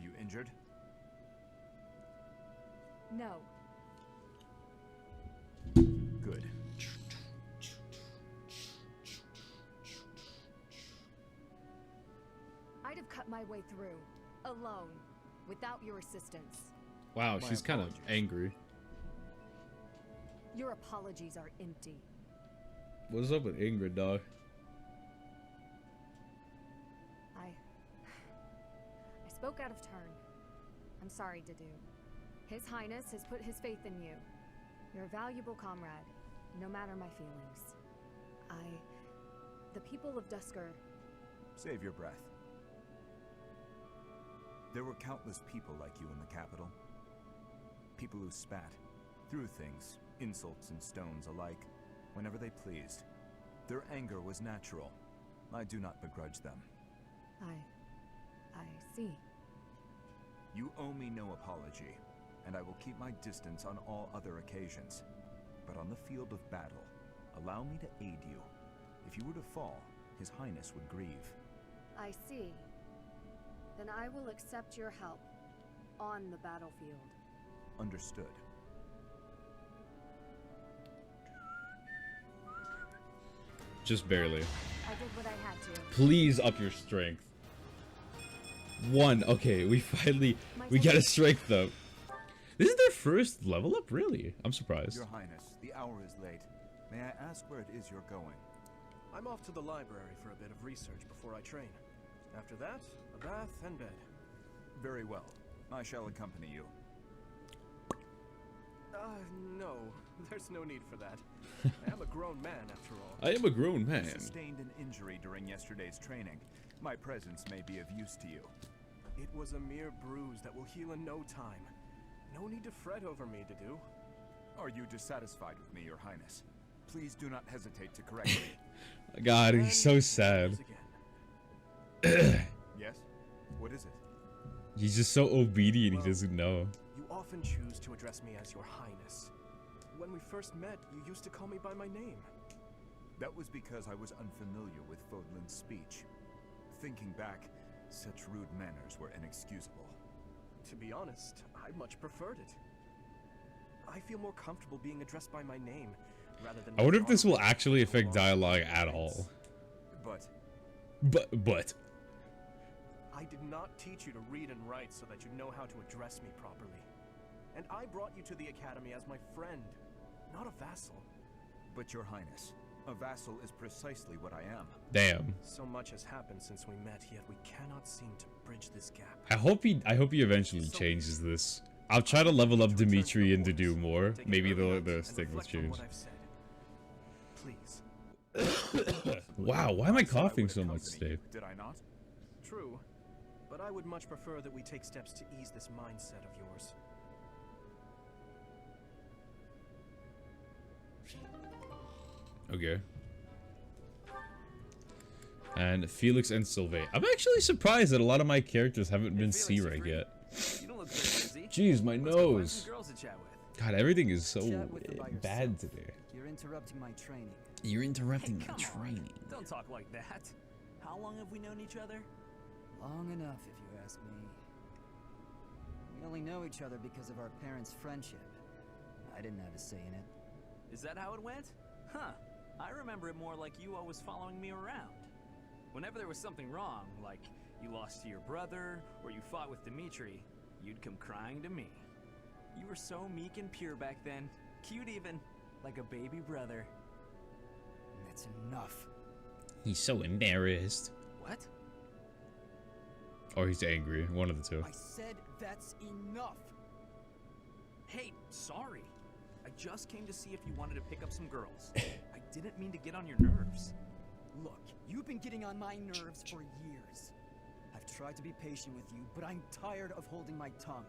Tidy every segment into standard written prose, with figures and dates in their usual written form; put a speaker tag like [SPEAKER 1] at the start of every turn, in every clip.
[SPEAKER 1] you injured?
[SPEAKER 2] No.
[SPEAKER 1] Good.
[SPEAKER 2] I'd have cut my way through, alone, without your assistance.
[SPEAKER 3] Wow,
[SPEAKER 1] My
[SPEAKER 3] she's kind of
[SPEAKER 1] apologies.
[SPEAKER 3] angry.
[SPEAKER 2] Your apologies are empty.
[SPEAKER 3] What's up with Ingrid, dog?
[SPEAKER 2] I spoke out of turn. I'm sorry, Dedu. His Highness has put his faith in you. You're a valuable comrade, no matter my feelings. The people of Dusker...
[SPEAKER 1] Save your breath. There were countless people like you in the capital. People who spat, threw things, insults and stones alike, whenever they pleased. Their anger was natural. I do not begrudge them.
[SPEAKER 2] I see.
[SPEAKER 1] You owe me no apology, and I will keep my distance on all other occasions. But on the field of battle, allow me to aid you. If you were to fall, His Highness would grieve.
[SPEAKER 2] I see. Then I will accept your help on the battlefield.
[SPEAKER 1] Understood.
[SPEAKER 3] Just barely.
[SPEAKER 2] I did what I had to.
[SPEAKER 3] Please up your strength. 1. Okay, we got a strength up. This is their first level up, really? I'm surprised.
[SPEAKER 1] Your Highness, the hour is late. May I ask where it is you're going?
[SPEAKER 4] I'm off to the library for a bit of research before I train. After that, a bath and bed.
[SPEAKER 1] Very well. I shall accompany you.
[SPEAKER 4] No. There's no need for that. I am a grown man, after all.
[SPEAKER 3] I am a grown man.
[SPEAKER 1] You sustained an injury during yesterday's training. My presence may be of use to you.
[SPEAKER 4] It was a mere bruise that will heal in no time. No need to fret over me, Dedu.
[SPEAKER 1] Are you dissatisfied with me, Your Highness? Please do not hesitate to correct me.
[SPEAKER 3] God, he's so sad.
[SPEAKER 1] Yes? What is it?
[SPEAKER 3] He's just so obedient, he doesn't know.
[SPEAKER 4] You often choose to address me as Your Highness. When we first met, you used to call me by my name.
[SPEAKER 1] That was because I was unfamiliar with Fodlan's speech. Thinking back, such rude manners were inexcusable.
[SPEAKER 4] To be honest, I much preferred it. I feel more comfortable being addressed by my name, rather than...
[SPEAKER 3] I wonder if this will actually affect dialogue at all. But...
[SPEAKER 4] I did not teach you to read and write so that you know how to address me properly. And I brought you to the academy as my friend, not a vassal.
[SPEAKER 1] But Your Highness, a vassal is precisely what I am.
[SPEAKER 3] Damn.
[SPEAKER 4] So much has happened since we met, yet we cannot seem to bridge this gap.
[SPEAKER 3] I hope he eventually changes this. I'll try to level up Dimitri and to do more. Maybe the thing will change.
[SPEAKER 4] Please.
[SPEAKER 3] Wow, why am I coughing so much today?
[SPEAKER 1] Did I not?
[SPEAKER 4] True, but I would much prefer that we take steps to ease this mindset of yours.
[SPEAKER 3] Okay. And Felix and Sylvain. I'm actually surprised that a lot of my characters haven't been C-rank yet.
[SPEAKER 5] You don't look very busy.
[SPEAKER 3] Jeez, my
[SPEAKER 5] Let's go find
[SPEAKER 3] nose.
[SPEAKER 5] some girls to chat with.
[SPEAKER 3] God, everything is so
[SPEAKER 6] Chat with her by
[SPEAKER 3] bad
[SPEAKER 6] yourself.
[SPEAKER 3] today.
[SPEAKER 6] You're interrupting my training.
[SPEAKER 3] You're interrupting
[SPEAKER 5] Hey,
[SPEAKER 3] my
[SPEAKER 5] come on.
[SPEAKER 3] training.
[SPEAKER 5] Don't talk like that. How long have we known each other?
[SPEAKER 6] Long enough, if you ask me. We only know each other because of our parents' friendship. I didn't have a say in it.
[SPEAKER 5] Is that how it went? Huh. I remember it more like you always following me around. Whenever there was something wrong, like you lost to your brother, or you fought with Dimitri, you'd come crying to me. You were so meek and pure back then. Cute even. Like a baby brother.
[SPEAKER 6] That's enough.
[SPEAKER 3] He's so embarrassed.
[SPEAKER 5] What?
[SPEAKER 3] Or he's angry. One of the two.
[SPEAKER 6] I said that's enough.
[SPEAKER 5] Hey, sorry. I just came to see if you wanted to pick up some girls. I didn't mean to get on your nerves.
[SPEAKER 6] Look, you've been getting on my nerves for years. I've tried to be patient with you, but I'm tired of holding my tongue.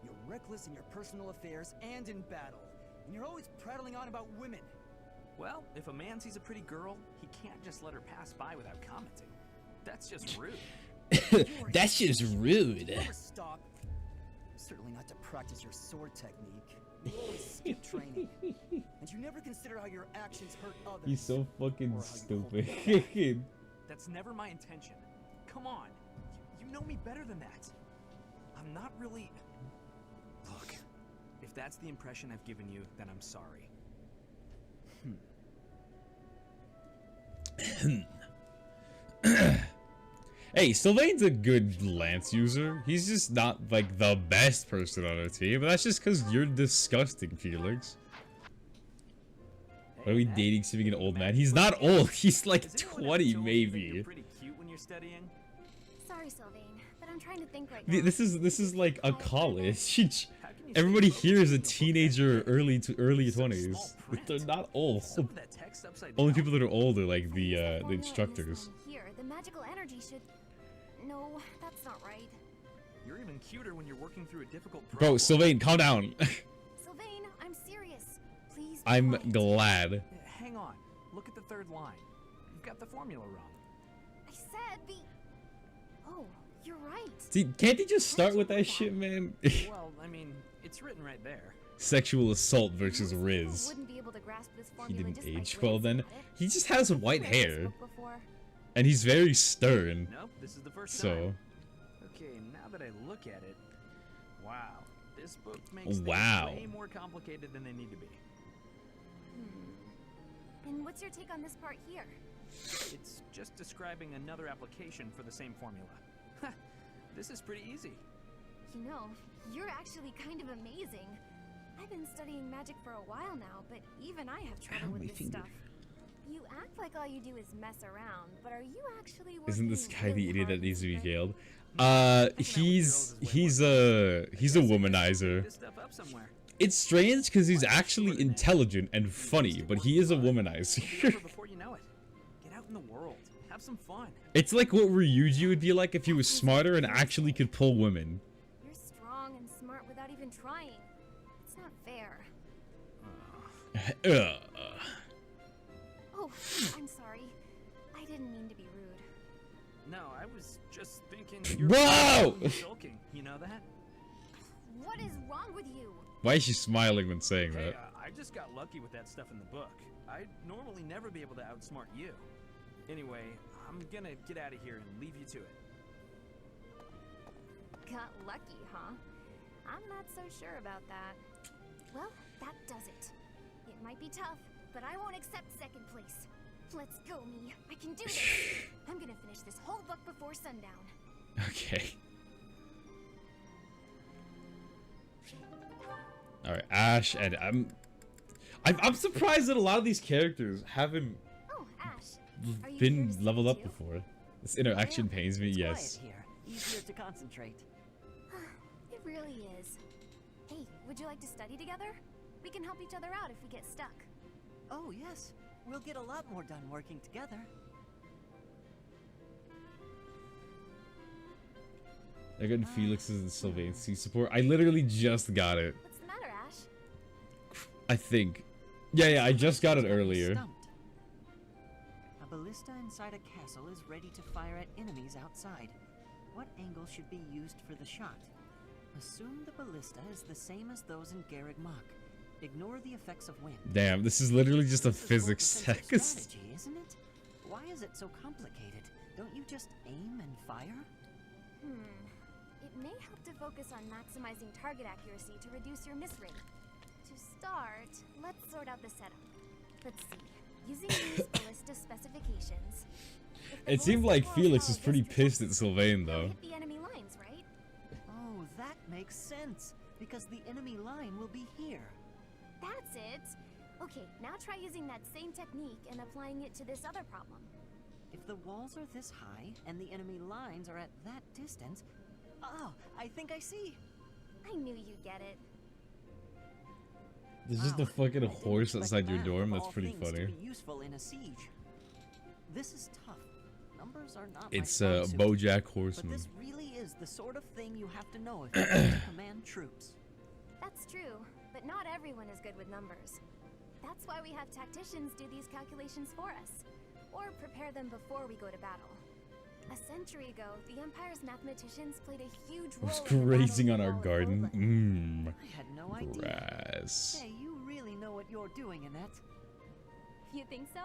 [SPEAKER 6] You're reckless in your personal affairs and in battle, and you're always prattling on about women.
[SPEAKER 5] Well, if a man sees a pretty girl, he can't just let her pass by without commenting. That's just rude.
[SPEAKER 3] That's just rude.
[SPEAKER 6] Never stop. Certainly not to practice your sword technique. You always skip training. And you never consider how your actions hurt others.
[SPEAKER 3] He's so fucking
[SPEAKER 6] Or how you
[SPEAKER 3] stupid.
[SPEAKER 6] hold me
[SPEAKER 5] That's never my intention. Come on. You know me better than that. I'm not really... Look, if that's the impression I've given you, then I'm sorry.
[SPEAKER 3] Hey, Sylvain's a good lance user. He's just not like the best person on our team, but that's just because you're disgusting, Felix. Why are we dating seeming an old man? He's not old. He's like 20 maybe.
[SPEAKER 5] You're pretty cute when you're studying.
[SPEAKER 7] Sorry, Sylvain, but I'm trying to think right now.
[SPEAKER 3] This is like a college. Everybody here is a teenager, early 20s. They're not old. Only people that are old are like the instructors.
[SPEAKER 7] Here, the magical energy should. No, that's not right.
[SPEAKER 5] You're even cuter when you're working through a difficult
[SPEAKER 3] Bro,
[SPEAKER 5] problem.
[SPEAKER 3] Sylvain, calm down.
[SPEAKER 7] Sylvain, I'm serious. Please.
[SPEAKER 3] I'm
[SPEAKER 7] quiet.
[SPEAKER 3] glad.
[SPEAKER 5] Hang on. Look at the third line. You've got the formula wrong.
[SPEAKER 7] I said be. Oh, you're right.
[SPEAKER 3] See, can't he just start with that shit, man?
[SPEAKER 5] Well, I mean, it's written right there.
[SPEAKER 3] Sexual assault versus
[SPEAKER 7] Most people
[SPEAKER 3] Riz.
[SPEAKER 7] wouldn't be able to grasp this
[SPEAKER 3] He
[SPEAKER 7] formula
[SPEAKER 3] didn't
[SPEAKER 7] just by
[SPEAKER 3] age well
[SPEAKER 7] glancing
[SPEAKER 3] then.
[SPEAKER 7] at it.
[SPEAKER 3] He just has white
[SPEAKER 7] I've read this
[SPEAKER 3] hair.
[SPEAKER 7] book before.
[SPEAKER 3] And he's very stern.
[SPEAKER 5] Nope, this is the first
[SPEAKER 3] So,
[SPEAKER 5] time. Okay, now that I look at it, wow, this book makes
[SPEAKER 3] Wow.
[SPEAKER 5] things way more complicated than they need to be.
[SPEAKER 7] And what's your take on this part here?
[SPEAKER 5] It's just describing another application for the same formula. This is pretty easy.
[SPEAKER 7] You know, you're actually kind of amazing. I've been studying magic for a while now, but even I have trouble with this stuff. You act like all you do is mess around, but are you actually working
[SPEAKER 3] isn't this guy the
[SPEAKER 7] really
[SPEAKER 3] idiot
[SPEAKER 7] hard
[SPEAKER 3] that needs to be
[SPEAKER 7] these
[SPEAKER 3] killed? He's a womanizer.
[SPEAKER 5] This stuff up somewhere.
[SPEAKER 3] It's strange because he's actually intelligent and funny, but he is a womanizer.
[SPEAKER 5] Remember before you know it. Get out in the world. Have some fun.
[SPEAKER 3] It's like what Ryuji would be like if he was smarter and actually could pull women.
[SPEAKER 7] You're strong and smart without even trying. It's not fair. Oh, I'm sorry. I didn't mean to be rude.
[SPEAKER 5] No, I was just thinking.
[SPEAKER 3] Whoa!
[SPEAKER 5] You're sulking. You know that?
[SPEAKER 7] What is wrong with you?
[SPEAKER 3] Why is she smiling when saying
[SPEAKER 5] Hey,
[SPEAKER 3] that?
[SPEAKER 5] I just got lucky with that stuff in the book. I'd normally never be able to outsmart you. Anyway, I'm gonna get out of here and leave you to it.
[SPEAKER 7] Got lucky, huh? I'm not so sure about that. Well, that does it. It might be tough, but I won't accept second place. Let's go, me. I can do this. I'm gonna finish this whole book before sundown.
[SPEAKER 3] Okay. All right, Ash, and I'm surprised that a lot of these characters haven't
[SPEAKER 7] Oh, Ash. Are you here
[SPEAKER 3] been
[SPEAKER 7] to study
[SPEAKER 3] leveled up
[SPEAKER 7] too?
[SPEAKER 3] before. This interaction pains me.
[SPEAKER 8] It's
[SPEAKER 3] Yes.
[SPEAKER 8] quiet here. Easier to concentrate.
[SPEAKER 7] It really is. Hey, would you like to study together? We can help each other out if we get stuck.
[SPEAKER 8] Oh, yes. We'll get a lot more done working together.
[SPEAKER 3] I got Felix's and Sylvain's C support. I literally just got it.
[SPEAKER 7] What's the matter, Ash?
[SPEAKER 3] I think. Yeah, I just got it earlier.
[SPEAKER 8] Stumped. A ballista inside a castle is ready to fire at enemies outside. What angle should be used for the shot? Assume the ballista is the same as those in Garreg Mach. Ignore the effects of wind.
[SPEAKER 3] Damn, this is literally just a
[SPEAKER 8] This is
[SPEAKER 3] physics
[SPEAKER 8] quintessential
[SPEAKER 3] text.
[SPEAKER 8] strategy, isn't it? Why is it so complicated? Don't you just aim and fire?
[SPEAKER 7] It may help to focus on maximizing target accuracy to reduce your miss rate. To start, let's sort out the setup. Let's see. Using these ballista specifications. if the
[SPEAKER 3] It seemed
[SPEAKER 7] ballista
[SPEAKER 3] like
[SPEAKER 7] falls
[SPEAKER 3] Felix
[SPEAKER 7] follow
[SPEAKER 3] was pretty
[SPEAKER 7] this
[SPEAKER 3] pissed at
[SPEAKER 7] trajectory,
[SPEAKER 3] Sylvain,
[SPEAKER 7] they'll
[SPEAKER 3] though.
[SPEAKER 7] hit the enemy lines, right?
[SPEAKER 8] Oh, that makes sense. Because the enemy line will be here.
[SPEAKER 7] That's it. Okay, now try using that same technique and applying it to this other problem.
[SPEAKER 8] If the walls are this high and the enemy lines are at that distance... Oh, I think I see.
[SPEAKER 7] I knew you'd get it.
[SPEAKER 3] There's just a
[SPEAKER 8] Wow,
[SPEAKER 3] fucking
[SPEAKER 8] I didn't
[SPEAKER 3] horse
[SPEAKER 8] expect
[SPEAKER 3] outside your
[SPEAKER 8] that
[SPEAKER 3] dorm.
[SPEAKER 8] of
[SPEAKER 3] That's
[SPEAKER 8] all
[SPEAKER 3] pretty
[SPEAKER 8] things to
[SPEAKER 3] funny.
[SPEAKER 8] be useful in a siege. This is tough. Numbers are not my
[SPEAKER 3] It's
[SPEAKER 8] strong suit,
[SPEAKER 3] BoJack
[SPEAKER 8] but
[SPEAKER 3] Horseman.
[SPEAKER 8] this really is the sort of thing you have to know if you want to command troops.
[SPEAKER 7] That's true, but not everyone is good with numbers. That's why we have tacticians do these calculations for us, or prepare them before we go to battle. A century ago, the Empire's mathematicians played a huge role
[SPEAKER 3] Was
[SPEAKER 7] in the battles
[SPEAKER 3] grazing on
[SPEAKER 7] of
[SPEAKER 3] our
[SPEAKER 7] Wall of
[SPEAKER 3] garden.
[SPEAKER 7] Olin.
[SPEAKER 8] I had no idea.
[SPEAKER 3] Grass.
[SPEAKER 8] Hey, you really know what you're doing, Annette.
[SPEAKER 7] You think so?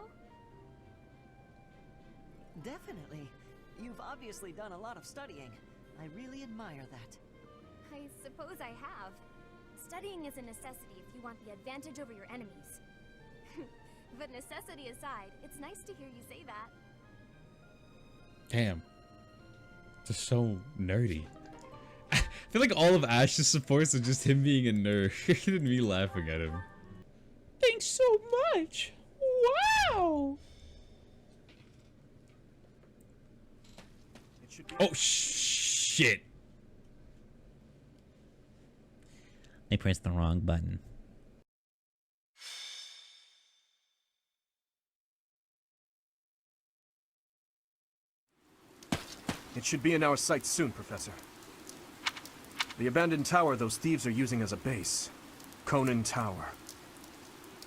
[SPEAKER 8] Definitely. You've obviously done a lot of studying. I really admire that.
[SPEAKER 7] I suppose I have. Studying is a necessity if you want the advantage over your enemies. But necessity aside, it's nice to hear you say that.
[SPEAKER 3] Damn. Just so nerdy. I feel like all of Ash's supports are just him being a nerd and me laughing at him. Thanks so much. Wow. Oh shit.
[SPEAKER 9] I pressed the wrong button.
[SPEAKER 4] It should be in our sights soon, Professor. The abandoned tower those thieves are using as a base. Conan Tower.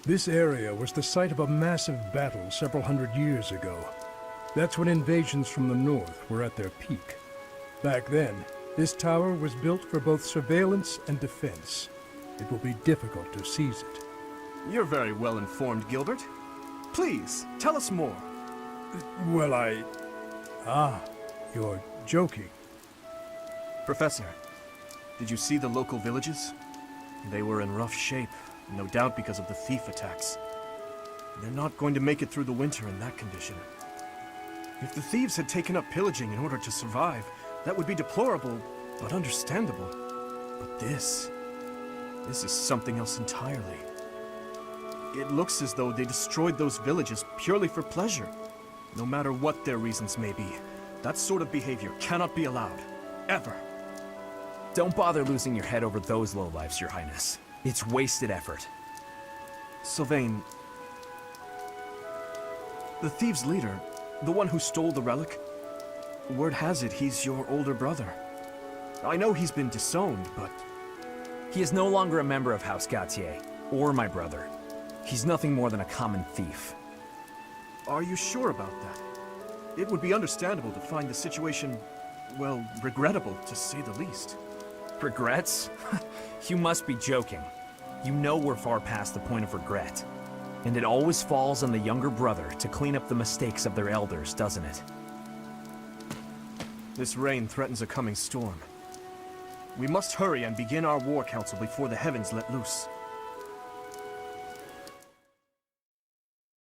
[SPEAKER 10] This area was the site of a massive battle several hundred years ago. That's when invasions from the north were at their peak. Back then, this tower was built for both surveillance and defense. It will be difficult to seize it.
[SPEAKER 4] You're very well informed, Gilbert. Please, tell us more.
[SPEAKER 10] Well, you're joking.
[SPEAKER 4] Professor, did you see the local villages? They were in rough shape, no doubt because of the thief attacks. They're not going to make it through the winter in that condition. If the thieves had taken up pillaging in order to survive, that would be deplorable, but understandable. But this is something else entirely. It looks as though they destroyed those villages purely for pleasure. No matter what their reasons may be, that sort of behavior cannot be allowed. Ever.
[SPEAKER 11] Don't bother losing your head over those lowlifes, Your Highness. It's wasted effort.
[SPEAKER 4] Sylvain, the thieves' leader, the one who stole the relic, word has it he's your older brother. I know he's been disowned, but...
[SPEAKER 11] He is no longer a member of House Gautier, or my brother. He's nothing more than a common thief.
[SPEAKER 4] Are you sure about that? It would be understandable to find the situation, well, regrettable, to say the least.
[SPEAKER 11] Regrets? You must be joking. You know we're far past the point of regret. And it always falls on the younger brother to clean up the mistakes of their elders, doesn't it?
[SPEAKER 4] This rain threatens a coming storm. We must hurry and begin our war council before the heavens let loose.